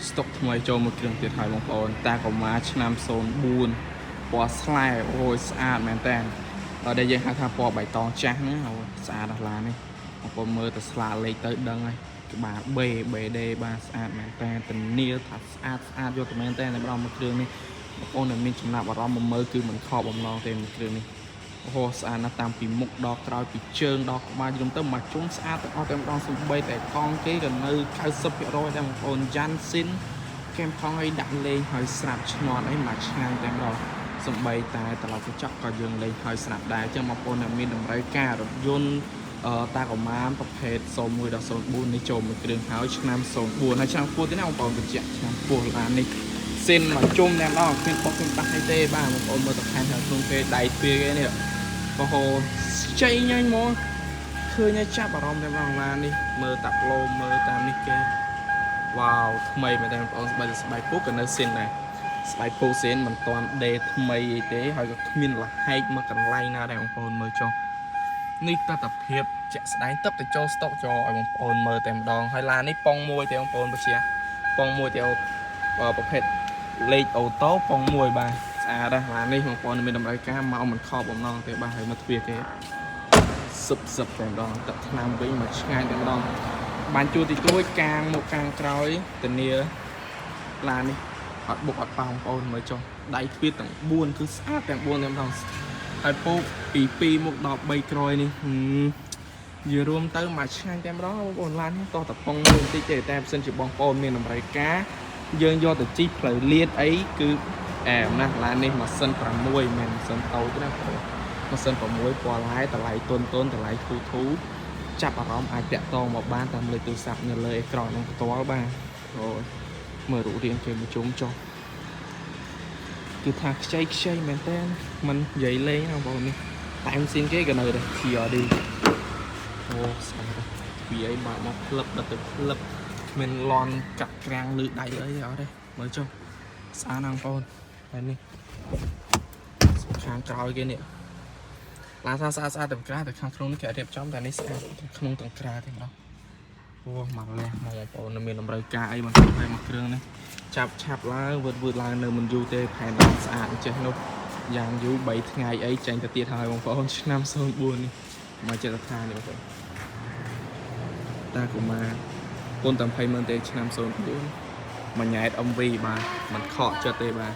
ស្តុកថ្មីចូលមួយគ្រឿងទៀតហើយបងប្អូនតាកុមារឆ្នាំ04ពណ៌ស្លែអូយស្អាតមែនតើដែលយើងហៅថាពណ៌បៃតងចាស់ហ្នឹងអូស្អាតដល់ឡាននេះបងប្អូនមើលទៅស្លាកលេខទៅដឹងហើយក្បាល BD បាទស្អាតមែនតើធានាថាស្អាតយកតែមែនតើម្ដងមួយគ្រឿងនេះបងប្អូនមានចំណាប់អារម្មណ៍មកមើលគឺមិនខកបំណងទេមួយគ្រឿងនេះអូស្អាតណាស់តាមពីមុខដល់ក្រោយពីជើងដល់ក្បាលយំទៅមកជុំស្អាតទាំងអស់តែម្ដងសំបីតែកង់គេក៏នៅ 90% ដែរបងប្អូនយ៉ាន់ស៊ីនកែមផងឲ្យដាក់លេងហើយស្រាប់ឈ្នន់អីមកឆ្ងាញ់តែម្ដងសំបីតែត្រឡប់ទៅចប់ក៏យើងលេងហើយស្រាប់ដែរអញ្ចឹងបងប្អូនមានតម្រូវការរថយន្តតាកុមារប្រភេទ01ដល់04នេះចូលមួយគ្រឿងហើយឆ្នាំ04ហើយឆ្នាំ4ទៀតណាបងប្អូនបញ្ជាក់ឆ្នាំ4ឡាននេះសិនមកជុំតែម្ដងគ្មានបុកគ្មានបាក់អីទេបាទបងប្អូនមើលទៅខាងក្នុងគេដៃទ្វាគេនេះអូហូជ័យញ៉ាញ់ហ្មងឃើញឲ្យចាប់អារម្មណ៍តែម្ដងឡាននេះមើលតាប់ឡូមើលតាមនេះគេវ៉ាវថ្មីមែនទេបងប្អូនស្បែកពុកក៏នៅសិនដែរស្បែកពុកសិនមិនតាន់ដេថ្មីអីទេហើយក៏គ្មានលហែកមកកន្លែងណាដែរបងប្អូនមើលចុះនេះតតភាពជាក់ស្ដែងទឹកទៅចូលស្តុកចូលឲ្យបងប្អូនមើលតែម្ដងហើយឡាននេះប៉ុងមួយទេបងប្អូនបជាប៉ុងមួយទេប្រភេទលេខអូតូប៉ុងមួយបាទស្អាតណាស់ឡាននេះបងប្អូនមានតម្រូវការមកមិនខកបំណងទេបាទហើយមកទ្វារគេសឹបតែម្ដងទឹកថ្នាំវិញមកឆ្ងាយតែម្ដងបានជួតិចតួចកាងមកកាងក្រោយធានាឡាននេះអត់បុកអត់ប៉ះបងប្អូនមើលចុះដៃទ្វារទាំង4គឺស្អាតទាំង4តែម្ដងហើយពូកពី2មកដល់3ក្រោយនេះនិយាយរួមទៅមកឆ្ងាញ់តែម្ដងបងប្អូនឡាននេះតោះតែប៉ុងមួយបន្តិចទេតែបើសិនជាបងប្អូនមានតម្រូវការយើងយកទៅជីកផ្លូវលាតអីគឺណាស់ឡាននេះម៉ាស៊ីន6មិនមែនម៉ាស៊ីនតូចទេណាម៉ាស៊ីន6ពណ៌ឡែតម្លៃទុនតម្លៃធូចាប់អារម្មណ៍អាចតាក់ទងមកបានតាមលេខទូរស័ព្ទនៅលើអេក្រង់នឹងផ្ទាល់បាទអូយមើលរូបរាងគេមកជុំចុះគឺថាខ្ចីមែនតើมันនិយាយលេងណាបងប្អូននេះតែមស៊ីនគេក៏នៅដែរ TRD អូស្អាតវាអីបើមកផ្លឹបដល់ទៅផ្លឹបមានលន់កាត់ក្រាំងលឺដៃអីទេអត់ទេមើលចុះស្អាតណាស់បងប្អូនហើយនេះខាងក្រោយគេនេះឡានស្អាតតែក្រៅតែខាងក្នុងនេះគេរៀបចំតែនេះស្អាតក្នុងទាំងក្រៅទេម្ដងអូមកលះមកបងប្អូនមានតម្រូវការអីបន្តិចហើយមកគ្រឿងនេះឆាប់ឡើងវឺតឡើងនៅមិនយូរទេផែនឡើងស្អាតអញ្ចេះនោះយ៉ាងយូរ3ថ្ងៃអីចេញទៅទៀតហើយបងប្អូនឆ្នាំ04នេះមកចិត្តថានេះបងប្អូនតាកុមារពូនតែ20ម៉ឺនទេឆ្នាំ04មួយញ៉ែត MV បាទមិនខកចិត្តទេបាទ